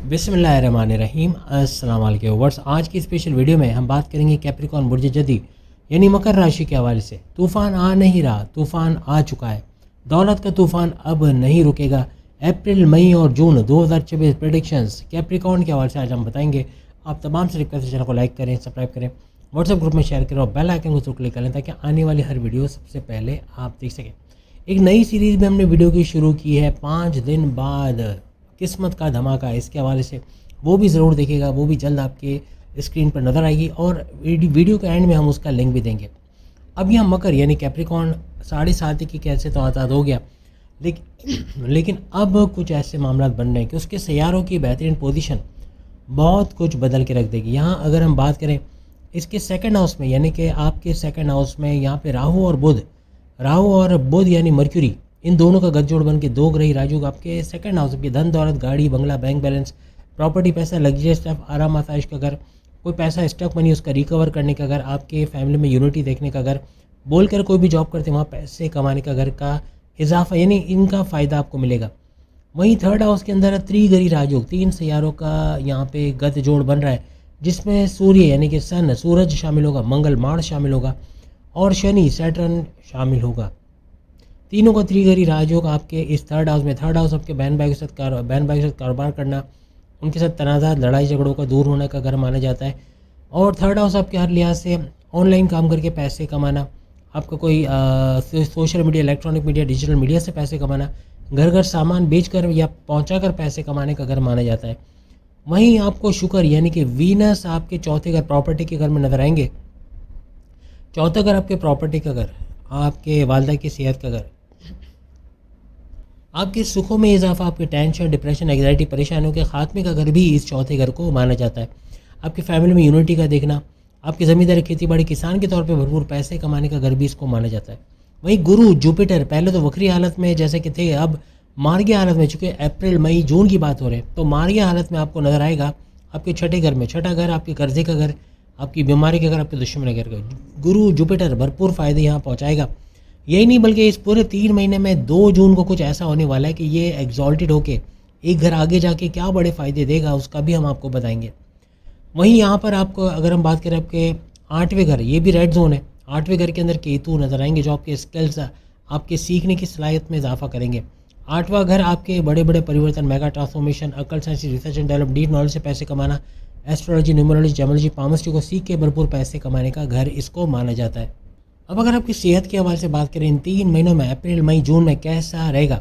बिस्मिल्लाहिर्रहमानिर्रहीम। अस्सलाम वालेकुम व्यूअर्स। आज की स्पेशल वीडियो में हम बात करेंगे कैप्रिकॉर्न बुर्ज जदी यानी मकर राशि के हवाले से। तूफ़ान आ नहीं रहा, तूफ़ान आ चुका है। दौलत का तूफ़ान अब नहीं रुकेगा। अप्रैल, मई और जून 2024 प्रेडिक्शंस कैप्रिकॉर्न के हवाले से आज हम बताएंगे। आप तमाम से रिक्वेस्ट है चैनल को लाइक करें, सब्सक्राइब करें, व्हाट्सएप ग्रुप में शेयर करें और बेल आइकन को जरूर क्लिक करें ताकि आने वाली हर वीडियो सबसे पहले आप देख सकें। एक नई सीरीज़ में हमने वीडियो की शुरू की है 5 दिन बाद किस्मत का धमाका, इसके हवाले से वो भी ज़रूर देखिएगा, वो भी जल्द आपके स्क्रीन पर नज़र आएगी और वीडियो के एंड में हम उसका लिंक भी देंगे। अब यह मकर यानी कैप्रिकॉर्न 7.5 की कैसे तो आज़ाद हो गया, लेकिन अब कुछ ऐसे मामला बन रहे हैं कि उसके सैयारों की बेहतरीन पोजीशन बहुत कुछ बदल के रख देगी। यहाँ अगर हम बात करें इसके सेकंड हाउस में यानी कि आपके सेकंड हाउस में यहाँ पे राहु और बुध यानी मर्क्यूरी, इन दोनों का गठजोड़ बन के दो ग्रही राजयोग आपके सेकंड हाउस के धन दौलत, गाड़ी बंगला, बैंक बैलेंस, प्रॉपर्टी, पैसा, लग्जरी स्टफ, आराम आसाइश का घर, कोई पैसा स्टक मनी उसका रिकवर करने का घर, आपके फैमिली में यूनिटी देखने का घर, बोलकर कोई भी जॉब करते वहाँ पैसे कमाने का घर का इजाफा, यानी इनका फ़ायदा आपको मिलेगा। वहीं थर्ड हाउस के अंदर त्रिग्रही राजयोग, 3 सैयारों का यहाँ पे गत जोड़ बन रहा है जिसमें सूर्य यानी कि सन, सूरज शामिल होगा, मंगल, मार्स शामिल होगा और शनि, सैटर्न शामिल होगा। तीनों का त्रिग्रही राजयोग आपके इस थर्ड हाउस में। थर्ड हाउस आपके बहन भाई के साथ कारोबार करना, उनके साथ तनाज़ात, लड़ाई झगड़ों का दूर होने का घर माना जाता है। और थर्ड हाउस आपके हर लिहाज से ऑनलाइन काम करके पैसे कमाना, आपका कोई social media, electronic media, digital media से पैसे कमाना, घर घर सामान बेचकर या पहुंचाकर पैसे कमाने का घर माना जाता है। वहीं आपको शुक्र यानी कि वीनस आपके चौथे घर, प्रॉपर्टी के घर में नजर आएंगे। चौथा घर आपके प्रॉपर्टी का घर, आपके वालदा की सेहत का घर, आपके सुखों में इजाफा, आपके टेंशन, डिप्रेशन, एंग्जाइटी, परेशानियों के खात्मे का घर भी इस चौथे घर को माना जाता है। आपकी फैमिली में यूनिटी का देखना, आपकी ज़मींदारी, खेती बाड़ी, किसान के तौर पे भरपूर पैसे कमाने का घर भी इसको माना जाता है। वहीं गुरु, जुपिटर पहले तो वक्री हालत में जैसे कि थे, अब मार्गीय हालत में, चूँकि अप्रैल, मई, जून की बात हो रही है तो मार्गीय हालत में आपको नजर आएगा आपके छठे घर में। छठा घर आपके कर्जे का घर, आपकी बीमारी का घर, आपके दुश्मन के घर का। गुरु जुपिटर भरपूर फ़ायदे यहाँ पहुँचाएगा। यही नहीं बल्कि इस पूरे 3 महीने में 2 जून को कुछ ऐसा होने वाला है कि ये एग्जॉल्टेड होके एक घर आगे जाके क्या बड़े फ़ायदे देगा उसका भी हम आपको बताएंगे। वहीं यहाँ पर आपको अगर हम बात करें आपके 8वें घर, ये भी रेड जोन है। 8वें घर के अंदर केतु नजर आएंगे जो आपके स्किल्स, आपके सीखने की सलाहियत में इजाफा करेंगे। 8वां घर आपके बड़े बड़े परिवर्तन, मेगा ट्रांसफॉर्मेशन, अकल, science, research and develop, deep knowledge से पैसे कमाना, एस्ट्रोलॉजी, न्यूमरोलॉजी, जेमोलॉजी, पामस्ट्री को सीख के भरपूर पैसे कमाने का घर इसको माना जाता है। अब अगर आपकी सेहत के हवाले से बात करें इन 3 महीनों में अप्रैल, मई, जून में कैसा रहेगा।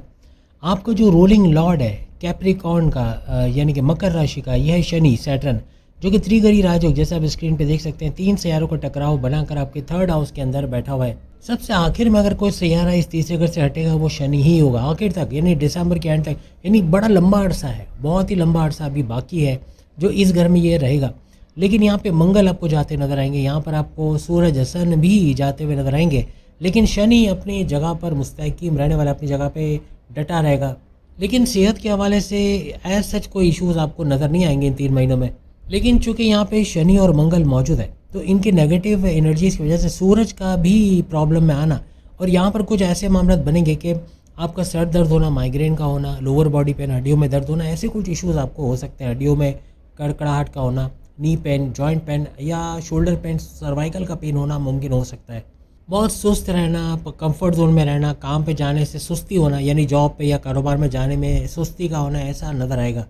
आपका जो रूलिंग लॉर्ड है कैप्रिकॉर्न का यानी कि मकर राशि का, यह है शनि, सैटर्न, जो कि त्रिग्रही राजयोग जैसे आप स्क्रीन पे देख सकते हैं 3 सैयारों का टकराव बनाकर आपके थर्ड हाउस के अंदर बैठा हुआ है। सबसे आखिर में अगर कोई सैयारा इस तीसरे घर से हटेगा वो शनि ही होगा आखिर तक, यानी दिसंबर के एंड तक, यानी बड़ा लंबा अरसा है, बहुत ही लंबा अरसा अभी बाकी है जो इस घर में ये रहेगा। लेकिन यहाँ पे मंगल आपको जाते नजर आएंगे, यहाँ पर आपको सूरज, सन भी जाते हुए नजर आएंगे, लेकिन शनि अपनी जगह पर मुस्तहकीम रहने वाला, अपनी जगह पे डटा रहेगा। लेकिन सेहत के हवाले से एज सच कोई इश्यूज़ आपको नज़र नहीं आएंगे इन 3 महीनों में। लेकिन चूँकि यहाँ पे शनि और मंगल मौजूद है तो इनकी नेगेटिव एनर्जीज़ की वजह से सूरज का भी प्रॉब्लम में आना और यहाँ पर कुछ ऐसे मामला बनेंगे कि आपका सर दर्द होना, माइग्रेन का होना, लोअर बॉडी पेन, हड्डियों में दर्द होना, ऐसे कुछ इश्यूज़ आपको हो सकते हैं। हड्डियों में कड़कड़ाहट का होना, नी पेन, जॉइंट पेन या शोल्डर पेन, सर्वाइकल का पेन होना मुमकिन हो सकता है। बहुत सुस्त रहना, कंफर्ट जोन में रहना, काम पे जाने से सुस्ती होना, यानी जॉब पे या कारोबार में जाने में सुस्ती का होना, ऐसा नज़र आएगा।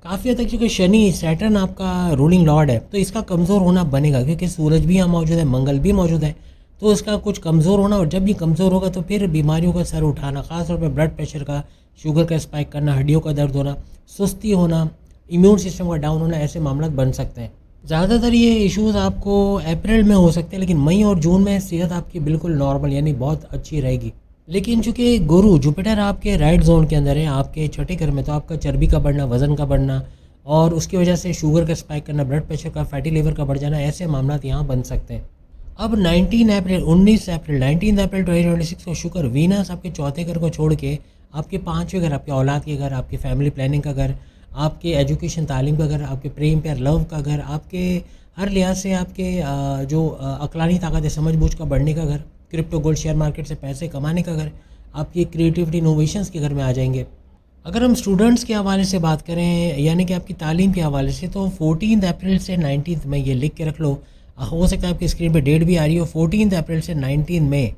काफ़ी हद तक क्योंकि शनि, सैटर्न आपका रूलिंग लॉर्ड है तो इसका कमज़ोर होना बनेगा, क्योंकि सूरज भी यहाँ मौजूद है, मंगल भी मौजूद है, तो इसका कुछ कमज़ोर होना, और जब ये कमज़ोर होगा तो फिर बीमारियों का सर उठाना, ख़ासतौर पर ब्लड प्रेशर का, शुगर का स्पाइक करना, हड्डियों का दर्द होना, सुस्ती होना, इम्यून सिस्टम का डाउन होना, ऐसे मामला बन सकते हैं। ज़्यादातर ये इश्यूज़ आपको अप्रैल में हो सकते हैं, लेकिन मई और जून में सेहत आपकी बिल्कुल नॉर्मल यानी बहुत अच्छी रहेगी। लेकिन चूँकि गुरु, जुपिटर आपके राइट जोन के अंदर है, आपके छठे घर में, तो आपका चर्बी का बढ़ना, वज़न का बढ़ना और उसकी वजह से शुगर का स्पाइक करना, ब्लड प्रेशर का, फैटी लिवर का बढ़ जाना, ऐसे मामला यहाँ बन सकते हैं। अब 19 अप्रैल 2026 को शुक्र, वीनस आपके चौथे घर को छोड़ के आपके 5वें घर, आपके औलाद के घर, आपकी फैमिली प्लानिंग का घर, आपके एजुकेशन, तालीम का घर, आपके प्रेम प्यार, लव का घर, आपके हर लिहाज से आपके जो अक्लानी ताकत है, समझ बूझ का बढ़ने का घर, क्रिप्टो, गोल्ड, शेयर मार्केट से पैसे कमाने का घर, आपकी क्रिएटिविटी, इनोवेशंस के घर में आ जाएंगे। अगर हम स्टूडेंट्स के हवाले से बात करें, यानी कि आपकी तालीम के हवाले से, तो 14 अप्रैल से 19 मई, ये लिख के रख लो। हो सकता है आपकी स्क्रीन पे डेट भी आ रही हो। 14 अप्रैल से 19 मई,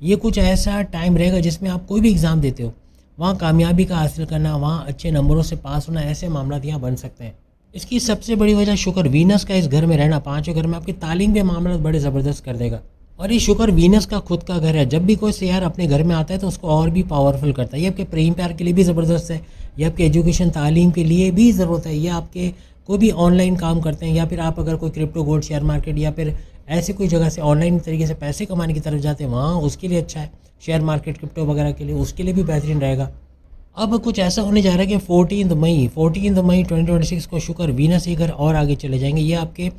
ये कुछ ऐसा टाइम रहेगा जिसमें आप कोई भी एग्ज़ाम देते हो, वहाँ कामयाबी का हासिल करना, वहाँ अच्छे नंबरों से पास होना, ऐसे मामला यहाँ बन सकते हैं। इसकी सबसे बड़ी वजह शुक्र वीनस का इस घर में रहना, पाँचवें घर में, आपकी तालीम के मामला बड़े ज़बरदस्त कर देगा। और ये शुक्र वीनस का खुद का घर है, जब भी कोई सैयारा अपने घर में आता है तो उसको और भी पावरफुल करता है। ये आपके प्रेम प्यार के लिए भी ज़बरदस्त है, ये आपके एजुकेशन तालीम के लिए भी ज़रूरत है, ये आपके कोई भी ऑनलाइन काम करते हैं, या फिर आप अगर कोई क्रिप्टो गोल्ड शेयर मार्केट या फिर ऐसी कोई जगह से ऑनलाइन तरीके से पैसे कमाने की तरफ जाते हैं, वहाँ उसके लिए अच्छा है। शेयर मार्केट क्रिप्टो वगैरह के लिए, उसके लिए भी बेहतरीन रहेगा। अब कुछ ऐसा होने जा रहा है कि 14 मई 2026 को शुक्र वीनस ही घर और आगे चले जाएंगे। ये आपके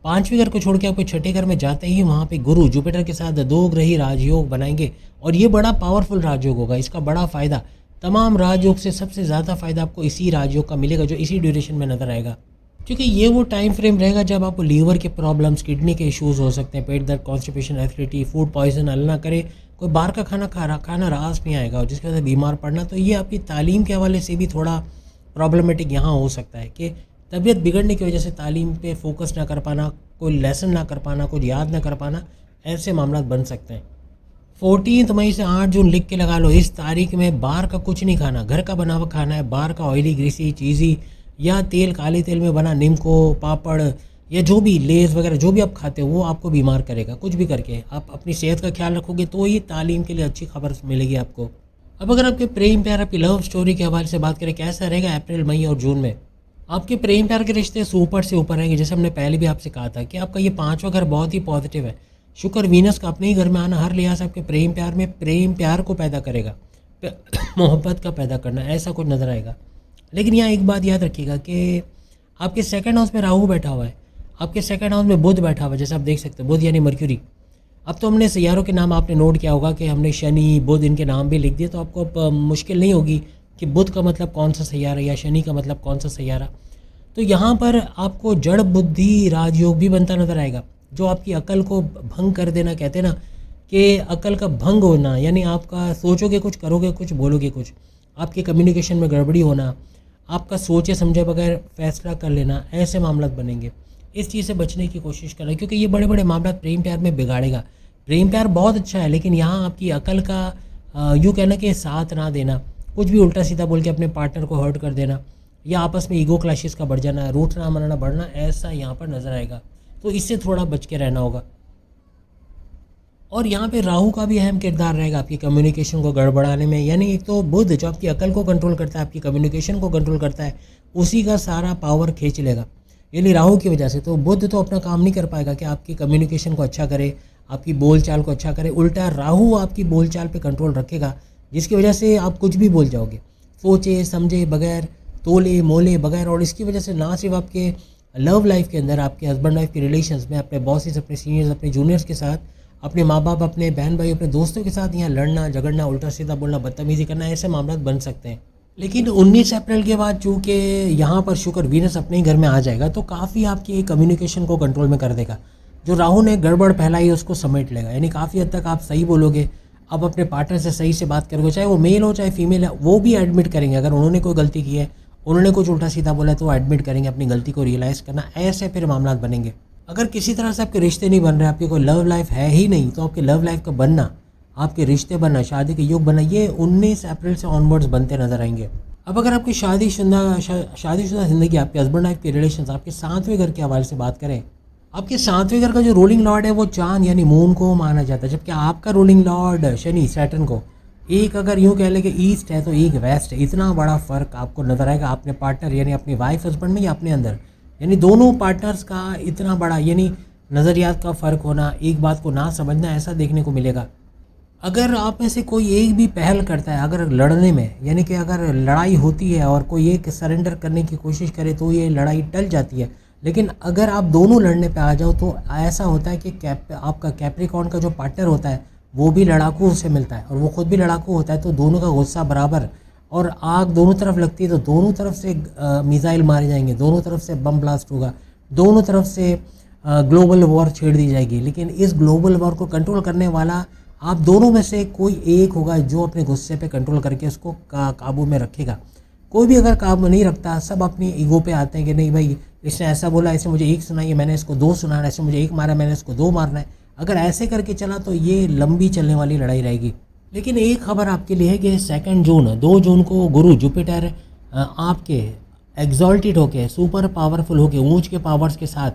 पाँचवें घर को छोड़ के आपके छठे घर में जाते ही वहाँ पे गुरु जुपिटर के साथ दो ग्रही राजयोग बनाएंगे, और ये बड़ा पावरफुल राजयोग होगा। इसका बड़ा फ़ायदा, तमाम राजयोग से सबसे ज़्यादा फ़ायदा आपको इसी राजयोग का मिलेगा, जो इसी ड्यूरेशन में नज़र आएगा। क्योंकि ये वो टाइम फ्रेम रहेगा जब आपको लीवर के प्रॉब्लम्स, किडनी के इश्यूज़ हो सकते हैं, पेट दर्द, कॉन्स्टिपेशन, एसिडिटी, फूड पॉइजन, अल्लाह ना करे कोई बाहर का खाना रास नहीं आएगा और जिसकी वजह से बीमार पड़ना। तो ये आपकी तालीम के हवाले से भी थोड़ा प्रॉब्लमेटिक यहाँ हो सकता है कि तबीयत बिगड़ने की वजह से तालीम पे फोकस ना कर पाना, कोई लेसन ना कर पाना, कुछ याद ना कर पाना, ऐसे मामला बन सकते हैं। 14 मई से 8 जून लिख के लगा लो, इस तारीख में बाहर का कुछ नहीं खाना, घर का बना हुआ खाना है। बाहर का ऑयली, ग्रीसी, चीज़ी या तेल, काले तेल में बना निम्को, पापड़ या जो भी लेज़ वगैरह जो भी आप खाते हो वो आपको बीमार करेगा। कुछ भी करके आप अपनी सेहत का ख्याल रखोगे तो ही तालीम के लिए अच्छी खबर मिलेगी आपको। अब अगर आपके प्रेम प्यार, आपकी लव स्टोरी के हवाले से बात करें, कैसा रहेगा अप्रैल, मई और जून में? आपके प्रेम प्यार के रिश्ते सुपर से ऊपर रहेंगे। जैसे हमने पहले भी आपसे कहा था कि आपका ये पाँचवा घर बहुत ही पॉजिटिव है। शुक्र वीनस का अपने ही घर में आना हर लिहाज से आपके प्रेम प्यार में प्रेम प्यार को पैदा करेगा, मोहब्बत का पैदा करना, ऐसा कुछ नज़र आएगा। लेकिन यहाँ एक बात याद रखिएगा कि आपके सेकंड हाउस में राहु बैठा हुआ है, आपके सेकंड हाउस में बुध बैठा हुआ है, जैसे आप देख सकते हैं, बुध यानी मर्क्यूरी। अब तो हमने सैयारों के नाम आपने नोट किया होगा कि हमने शनि, बुध, इनके नाम भी लिख दिए, तो आपको अब मुश्किल नहीं होगी कि बुध का मतलब कौन सा सैयारा या शनि का मतलब कौन सा सैयारा। तो यहाँ पर आपको जड़ बुद्धि राजयोग भी बनता नजर आएगा, जो आपकी अकल को भंग कर देना, कहते हैं ना कि अकल का भंग होना, यानी आपका सोचोगे कुछ, करोगे कुछ, बोलोगे कुछ, आपके कम्युनिकेशन में गड़बड़ी होना, आपका सोचे समझे बगैर फैसला कर लेना, ऐसे मामला बनेंगे। इस चीज़ से बचने की कोशिश करना, क्योंकि ये बड़े बड़े मामला प्रेम प्यार में बिगाड़ेगा। प्रेम प्यार बहुत अच्छा है, लेकिन यहाँ आपकी अकल का यूँ कहना कि साथ ना देना, कुछ भी उल्टा सीधा बोल के अपने पार्टनर को हर्ट कर देना, या आपस में ईगो क्लैशेस का बढ़ जाना, रूठना मनाना बढ़ना, ऐसा यहाँ पर नज़र आएगा। तो इससे थोड़ा बच के रहना होगा। और यहाँ पे राहु का भी अहम किरदार रहेगा आपकी कम्युनिकेशन को गड़बड़ाने में। यानी एक तो बुध जो आपकी अकल को कंट्रोल करता है, आपकी कम्युनिकेशन को कंट्रोल करता है, उसी का सारा पावर खींच लेगा, यानी राहु की वजह से। तो बुध तो अपना काम नहीं कर पाएगा कि आपकी कम्युनिकेशन को अच्छा करे, आपकी बोलचाल को अच्छा करे। उल्टा राहु आपकी बोलचाल पे कंट्रोल रखेगा, जिसकी वजह से आप कुछ भी बोल जाओगे, सोचे समझे बगैर, तोले मोले बगैर। और इसकी वजह से ना सिर्फ आपके लव लाइफ के अंदर, आपके हस्बैंड वाइफ के रिलेशंस में, अपने बॉसेस, अपने सीनियर्स, अपने जूनियर्स के साथ, अपने माँ बाप, अपने बहन भाई, अपने दोस्तों के साथ यहाँ लड़ना झगड़ना, उल्टा सीधा बोलना, बदतमीजी करना, ऐसे मामला बन सकते हैं। लेकिन 19 अप्रैल के बाद चूँकि यहाँ पर शुक्र वीनस अपने ही घर में आ जाएगा, तो काफ़ी आपकी कम्युनिकेशन को कंट्रोल में कर देगा। जो राहु ने गड़बड़ फैलाई उसको समेट लेगा, यानी काफ़ी हद तक आप सही बोलोगे, आप अपने पार्टनर से सही से बात करोगे, चाहे वो मेल हो चाहे फीमेल है, वो भी एडमिट करेंगे। अगर उन्होंने कोई गलती की है, उन्होंने कुछ उल्टा सीधा बोला है, तो वो एडमिट करेंगे, अपनी गलती को रियलाइज़ करना, ऐसे फिर मामला बनेंगे। अगर किसी तरह से आपके रिश्ते नहीं बन रहे, आपकी कोई लव लाइफ है ही नहीं, तो आपके लव लाइफ का बनना, आपके रिश्ते बनना, शादी के योग बनना, ये 19 अप्रैल से ऑनवर्ड्स बनते नजर आएंगे। अब अगर आपकी शादीशुदा ज़िंदगी, आपके हस्बैंड वाइफ के रिलेशन, आपके 7वें घर के हवाले से बात करें, आपके 7वें घर का जो रूलिंग लॉर्ड है वो चांद यानी मून को माना जाता है, जबकि आपका रूलिंग लॉर्ड शनि, सैटर्न को। एक अगर यूँ कह लें कि ईस्ट है तो एक वेस्ट है, इतना बड़ा फ़र्क आपको नजर आएगा अपने पार्टनर यानी अपनी वाइफ हस्बैंड में या अपने अंदर, यानी दोनों पार्टनर्स का इतना बड़ा यानी नज़रियात का फ़र्क होना, एक बात को ना समझना, ऐसा देखने को मिलेगा। अगर आप में से कोई एक भी पहल करता है अगर लड़ने में, यानी कि अगर लड़ाई होती है और कोई एक सरेंडर करने की कोशिश करे तो ये लड़ाई टल जाती है। लेकिन अगर आप दोनों लड़ने पे आ जाओ तो ऐसा होता है कि आपका कैप्रिकॉर्न का जो पार्टनर होता है वो भी लड़ाकू से मिलता है और वो खुद भी लड़ाकू होता है, तो दोनों का गुस्सा बराबर और आग दोनों तरफ लगती है, तो दोनों तरफ से मिसाइल मारे जाएंगे, दोनों तरफ से बम ब्लास्ट होगा, दोनों तरफ से ग्लोबल वॉर छेड़ दी जाएगी। लेकिन इस ग्लोबल वॉर को कंट्रोल करने वाला आप दोनों में से कोई एक होगा जो अपने गुस्से पे कंट्रोल करके उसको काबू में रखेगा। कोई भी अगर काम नहीं रखता, सब अपनी ईगो पे आते हैं कि नहीं भाई इसने ऐसा बोला, इसने मुझे एक सुनाई है, मैंने इसको दो सुनाना, इसने मुझे एक मारा, मैंने इसको दो मारना है। अगर ऐसे करके चला तो ये लंबी चलने वाली लड़ाई रहेगी। लेकिन एक खबर आपके लिए है कि 2 जून 2 जून को गुरु जुपिटर आपके एग्जॉल्टेड होके, सुपर पावरफुल होके, ऊंच के पावर्स के साथ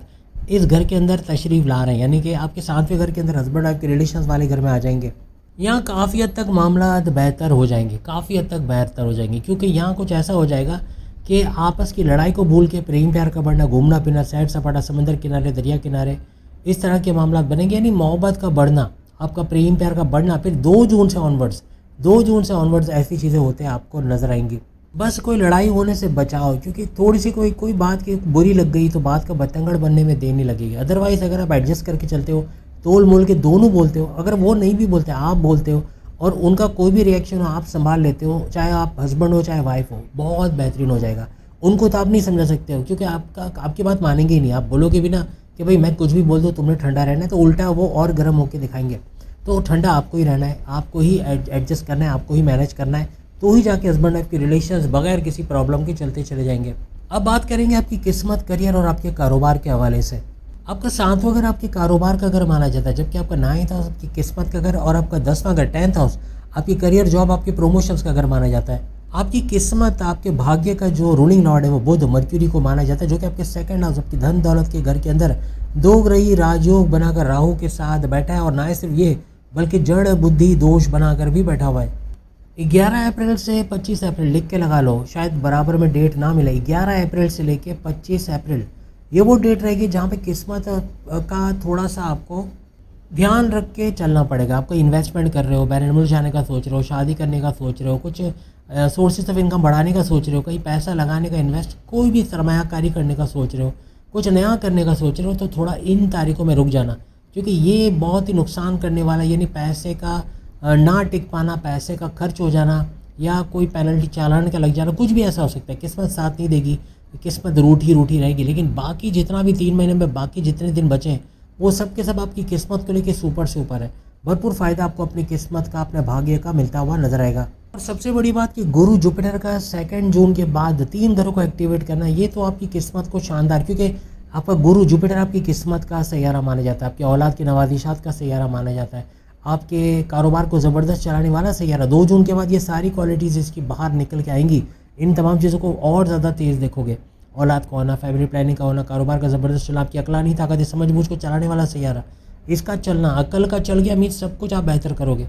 इस घर के अंदर तशरीफ़ ला रहे हैं, यानी कि आपके 7वें घर के अंदर हस्बैंड आपके रिलेशंस वाले घर में आ जाएंगे। यहाँ काफ़ी हद तक मामला बेहतर हो जाएंगे, काफ़ी हद तक बेहतर हो जाएंगे, क्योंकि यहाँ कुछ ऐसा हो जाएगा कि आपस की लड़ाई को भूल के प्रेम प्यार का बढ़ना, घूमना फिरना, सैर सपाटा, समंदर किनारे, दरिया किनारे, इस तरह के मामला बनेंगे। यानी मोहब्बत का बढ़ना, आपका प्रेम प्यार का बढ़ना। फिर 2 जून से ऑनवर्ड्स ऐसी चीज़ें होते हैं आपको नजर आएंगी। बस कोई लड़ाई होने से बचाओ, क्योंकि थोड़ी सी कोई बात की बुरी लग गई तो बात का बतंगड़ बनने में देर नहीं लगेगी। अदरवाइज़ अगर आप एडजस्ट करके चलते हो, तोल मोल के दोनों बोलते हो, अगर वो नहीं भी बोलते आप बोलते हो और उनका कोई भी रिएक्शन हो आप संभाल लेते हो, चाहे आप हस्बैंड हो चाहे वाइफ हो, बहुत बेहतरीन हो जाएगा। उनको तो आप नहीं समझा सकते हो, क्योंकि आपकी बात मानेंगे ही नहीं। आप बोलोगे भी ना कि भाई मैं कुछ भी बोल दूँ, तुमने ठंडा रहना है, तो उल्टा वो और गर्म होकर दिखाएंगे। तो ठंडा आपको ही रहना है, आपको ही एडजस्ट करना है, आपको ही मैनेज करना है, तो ही जाके हस्बैंड वाइफ के रिलेशंस बगैर किसी प्रॉब्लम के चलते चले जाएंगे। अब बात करेंगे आपकी किस्मत, करियर और आपके कारोबार के हवाले से। आपका 7वां घर आपके कारोबार का घर माना जाता है, जबकि आपका 9th हाउस आपकी किस्मत का घर और आपका 10वां घर 10th हाउस आपकी करियर, जॉब, आपके प्रमोशंस का घर माना जाता है। आपकी किस्मत, आपके भाग्य का जो रूलिंग लॉर्ड है वो बुध मर्क्यूरी को माना जाता है, जो कि आपके 2nd हाउस आपकी धन दौलत के घर के अंदर 2 ग्रही राजयोग बनाकर राहु के साथ बैठा है। और ना सिर्फ ये, बल्कि जड़ बुद्धि दोष बनाकर भी बैठा हुआ है। 11 अप्रैल से 25 अप्रैल लिख के लगा लो, शायद बराबर में डेट ना मिले। 11 अप्रैल से लेके 25 अप्रैल ये वो डेट रहेगी जहाँ पे किस्मत का थोड़ा सा आपको ध्यान रख के चलना पड़ेगा। आपको इन्वेस्टमेंट कर रहे हो, बैरन मुल्क जाने का सोच रहे हो, शादी करने का सोच रहे हो, कुछ सोर्सेज ऑफ इनकम बढ़ाने का सोच रहे हो, कहीं पैसा लगाने का, इन्वेस्ट, कोई भी सरमायाकारी करने का सोच रहे हो, कुछ नया करने का सोच रहे हो, तो थोड़ा इन तारीखों में रुक जाना, क्योंकि ये बहुत ही नुकसान करने वाला, यानी पैसे का ना टिक पाना, पैसे का खर्च हो जाना, या कोई पेनल्टी चालान का लग जाना, कुछ भी ऐसा हो सकता है। किस्मत साथ नहीं देगी, किस्मत रूठी रहेगी। लेकिन बाकी जितना भी 3 महीने में बाकी जितने दिन बचे हैं, वो सब के सब आपकी किस्मत को लेके सुपर से ऊपर है। भरपूर फ़ायदा आपको अपनी किस्मत का, अपने भाग्य का मिलता हुआ नजर आएगा। और सबसे बड़ी बात कि गुरु जुपिटर का 2 जून के बाद 3 घरों को एक्टिवेट करना, ये तो आपकी किस्मत को शानदार, क्योंकि आपका गुरु जुपिटर आपकी किस्मत का सैयारा माना जाता है, आपकी औलाद की नवाजिशात का सैयारा माना जाता है, आपके कारोबार को ज़बरदस्त चलाने वाला सैयारा। 2 जून के बाद ये सारी क्वालिटीज़ इसकी बाहर निकल के आएंगी। इन तमाम चीज़ों को और ज़्यादा तेज़ देखोगे। औलाद का होना, फैमिली प्लानिंग का होना, कारोबार का ज़बरदस्त चलना, आपकी अकलानी ताकत, समझ-बूझ को चलाने वाला सैयारा, इसका चलना, अकल का चल गया मीन्स सब कुछ आप बेहतर करोगे।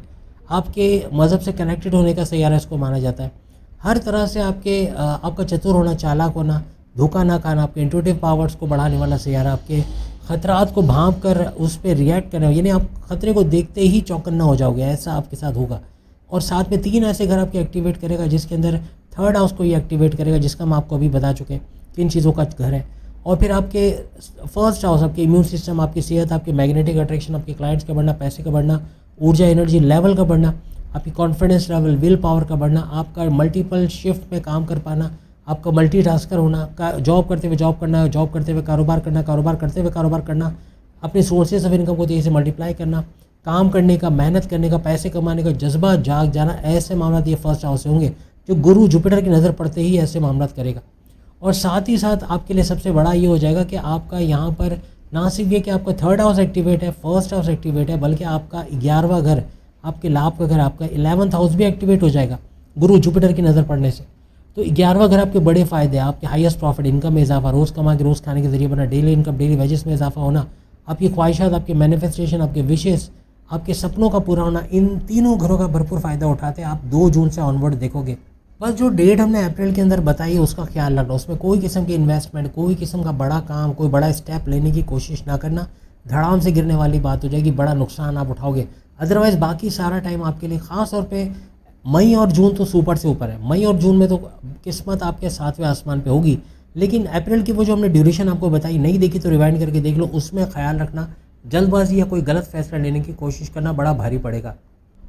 आपके मज़हब से कनेक्टेड होने का सैयारा इसको माना जाता है। हर तरह से आपका चतुर होना, चालाक होना, धोखा ना खाना, आपके इंट्यूटिव पावर्स को बढ़ाने वाला सैयारा, आपके खतरात को भांप कर उस पर रिएक्ट करना, यानी आप खतरे को देखते ही चौकन्ना हो जाओगे, ऐसा आपके साथ होगा। और साथ में 3 ऐसे घर आपके एक्टिवेट करेगा, जिसके अंदर 3rd हाउस को ये एक्टिवेट करेगा, जिसका हम आपको अभी बता चुके हैं किन चीज़ों का घर है। और फिर आपके 1st हाउस, आपके इम्यून सिस्टम, आपकी सेहत, आपकी मैग्नेटिक अट्रैक्शन, आपके क्लाइंट्स का बढ़ना, पैसे का बढ़ना, ऊर्जा एनर्जी लेवल का बढ़ना, आपकी कॉन्फिडेंस लेवल, विल पावर का बढ़ना, आपका मल्टीपल शिफ्ट में काम कर पाना, आपका मल्टीटास्कर होना, जॉब करते हुए जॉब करना, जॉब करते हुए कारोबार करना, कारोबार करते हुए कारोबार करना, अपने सोर्सेज ऑफ इनकम को तेज़ी से मल्टीप्लाई करना, काम करने का, मेहनत करने का, पैसे कमाने का जज्बा जाग जाना, ऐसे मामला ये 1st हाउस से होंगे, जो गुरु जुपिटर की नज़र पड़ते ही ऐसे मामला करेगा। और साथ ही साथ आपके लिए सबसे बड़ा ये हो जाएगा कि आपका यहाँ पर ना सिर्फ ये कि आपका 3rd हाउस एक्टिवेट है, 1st हाउस एक्टिवेट है, बल्कि आपका 11वां घर, आपके लाभ का घर, आपका 11th हाउस भी एक्टिवेट हो जाएगा गुरु जुपिटर की नज़र पड़ने से। तो 11वां घर आपके बड़े फ़ायदे, आपके हाईएस्ट प्रॉफिट, इनकम में इजाफा, रोज़ कमा के रोज़ खाने के जरिए बना, डेली इनकम, डेली वेजेस में इजाफा होना, आपकी ख्वाहिशात, आपके मैनिफेस्टेशन, आपके विशेष, आपके सपनों का पूरा होना, इन तीनों घरों का भरपूर फ़ायदा उठाते आप 2 जून से ऑनवर्ड देखोगे। बस जो डेट हमने अप्रैल के अंदर बताई है उसका ख्याल रखना, उसमें कोई किस्म की इन्वेस्टमेंट, कोई किस्म का बड़ा काम, कोई बड़ा स्टेप लेने की कोशिश ना करना, धड़ाम से गिरने वाली बात हो जाएगी, बड़ा नुकसान आप उठाओगे। अदरवाइज़ बाकी सारा टाइम आपके लिए, ख़ास तौर पे मई और जून तो सुपर से ऊपर है। मई और जून में तो किस्मत आपके 7वें आसमान पे होगी, लेकिन अप्रैल की वो जो हमने ड्यूरेशन आपको बताई, नहीं देखी तो रिवाइंड करके देख लो, उसमें ख्याल रखना, जल्दबाजी या कोई गलत फैसला लेने की कोशिश करना बड़ा भारी पड़ेगा।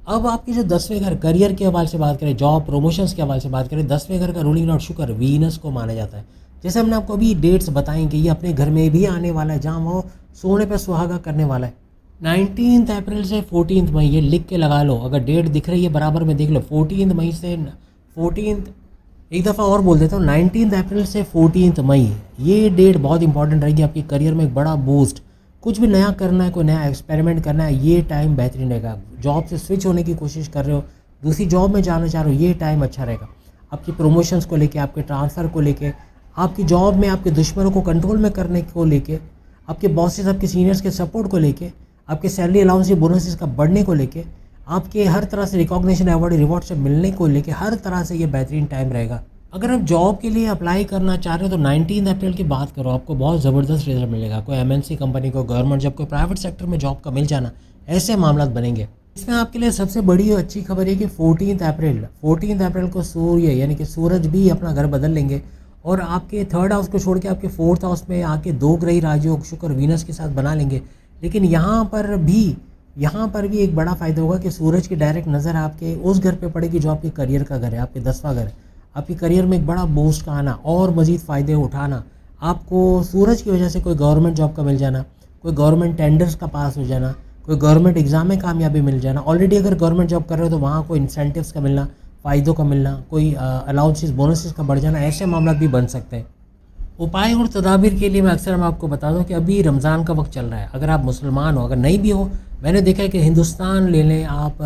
अब आपके जो 10वें घर, करियर के हवाले से बात करें, जॉब प्रमोशंस के हवाले से बात करें, 10वें घर का रूलिंग लॉर्ड शुक्र वीनस को माना जाता है। जैसे हमने आपको अभी डेट्स बताएं कि ये अपने घर में भी आने वाला है, जहाँ वो सोने पर सुहागा करने वाला है। 19 अप्रैल से 14 मई, ये लिख के लगा लो, अगर डेट दिख रही है बराबर में देख लो, 14 मई से 14 एक दफ़ा और बोल देता हूँ, 19 अप्रैल से 14 मई ये डेट बहुत इंपॉर्टेंट रहेगी आपके करियर में, एक बड़ा बूस्ट। कुछ भी नया करना है, कोई नया एक्सपेरिमेंट करना है, ये टाइम बेहतरीन रहेगा। जॉब से स्विच होने की कोशिश कर रहे हो, दूसरी जॉब में जाना चाह रहे हो, ये टाइम अच्छा रहेगा। आपकी प्रमोशंस को लेके, आपके ट्रांसफ़र को लेके, आपकी जॉब में आपके दुश्मनों को कंट्रोल में करने को लेके, आपके बॉसेस, आपके सीनियर्स के सपोर्ट को लेके, आपके सैलरी अलाउंस या बोनसेस का बढ़ने को लेके, आपके हर तरह से रिकॉग्निशन, अवार्ड, रिवॉर्ड से मिलने को लेके, हर तरह से ये बेहतरीन टाइम रहेगा। अगर आप जॉब के लिए अप्लाई करना चाह रहे हो तो 19 अप्रैल की बात करो, आपको बहुत ज़बरदस्त रिजल्ट मिलेगा। कोई एमएनसी कंपनी को, गवर्नमेंट जॉब, कोई प्राइवेट सेक्टर में जॉब का मिल जाना, ऐसे मामला बनेंगे। इसमें आपके लिए सबसे बड़ी और अच्छी खबर है कि 14 अप्रैल को सूर्य यानी कि सूरज भी अपना घर बदल लेंगे और आपके थर्ड हाउस को छोड़ के आपके फोर्थ हाउस में आके दो ग्रही राजयोग शुक्र और वीनस के साथ बना लेंगे। लेकिन यहाँ पर भी एक बड़ा फ़ायदा होगा कि सूरज की डायरेक्ट नज़र आपके उस घर पे पड़ेगी जो आपके करियर का घर है, आपके 10वां घर है। आपके करियर में एक बड़ा बूस्ट का आना और मज़ीद फ़ायदे उठाना, आपको सूरज की वजह से कोई गवर्नमेंट जॉब का मिल जाना, कोई गवर्नमेंट टेंडर्स का पास हो जाना, कोई गवर्नमेंट एग्ज़ाम में कामयाबी मिल जाना। ऑलरेडी अगर गवर्नमेंट जॉब कर रहे हो तो वहाँ कोई इंसेंटिव्स का मिलना, फ़ायदों का मिलना, कोई अलाउंसेस, बोनसेस का बढ़ जाना, ऐसे मामला भी बन सकते हैं। उपाय और तदाबीर के लिए मैं अक्सर आपको बता दूं कि अभी रमज़ान का वक्त चल रहा है। अगर आप मुसलमान हो, अगर नहीं भी हो, मैंने देखा है कि हिंदुस्तान ले लें आप,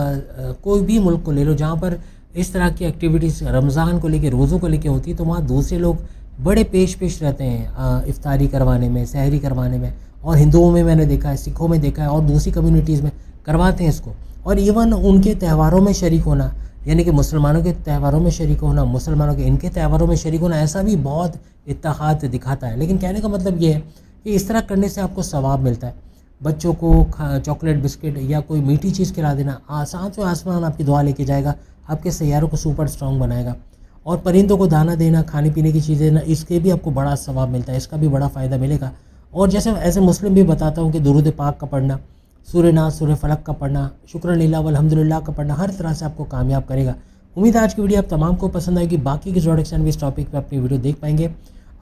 कोई भी मुल्क को ले लो जहाँ पर इस तरह की एक्टिविटीज़ रमज़ान को लेके, रोज़ों को लेके होती है, तो वहाँ दूसरे लोग बड़े पेश रहते हैं इफ्तारी करवाने में, सहरी करवाने में। और हिंदुओं में मैंने देखा है, सिखों में देखा है और दूसरी कम्युनिटीज़ में करवाते हैं इसको। और इवन उनके त्यौहारों में शरीक होना, यानी कि मुसलमानों के त्यौहारों में शरीक होना, मुसलमानों के इनके त्यौहारों में शरीक होना, ऐसा भी बहुत इत्तेहाद दिखाता है। लेकिन कहने का मतलब ये है कि इस तरह करने से आपको सवाब मिलता है। बच्चों को चॉकलेट, बिस्किट या कोई मीठी चीज़ खिला देना, सातवें आसमान आपकी दुआ लेके जाएगा, आपके सैयारों को सुपर स्ट्रॉन्ग बनाएगा। और परिंदों को दाना देना, खाने पीने की चीज़ें देना, इसके भी आपको बड़ा सवाब मिलता है, इसका भी बड़ा फ़ायदा मिलेगा। और जैसे एज ए मुस्लिम भी बताता हूँ कि दुरूद पाक का पढ़ना, सूर्य नाज, सूर्य फलक का पढ़ना, शुक्रनिल्लाह वल्हम्दुलिल्लाह का पढ़ना, हर तरह से आपको कामयाब करेगा। उम्मीद है आज की वीडियो आप तमाम को पसंद आएगी। बाकी के प्रोडक्शन भी इस टॉपिक पे अपनी वीडियो देख पाएंगे।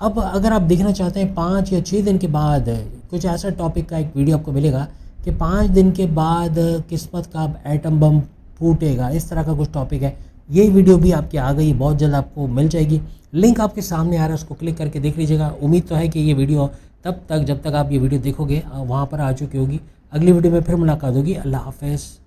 अब अगर आप देखना चाहते हैं 5 या 6 दिन के बाद कुछ ऐसा टॉपिक का एक वीडियो आपको मिलेगा कि 5 दिन के बाद किस्मत का एटम बम फूटेगा, इस तरह का कुछ टॉपिक है। ये वीडियो भी आपकी आ गई, बहुत जल्द आपको मिल जाएगी। लिंक आपके सामने आ रहा है, उसको क्लिक करके देख लीजिएगा। उम्मीद तो है कि ये वीडियो जब तक आप ये वीडियो देखोगे वहाँ पर आ चुकी होगी। अगली वीडियो में फिर मुलाकात होगी। अल्लाह हाफ़िज़।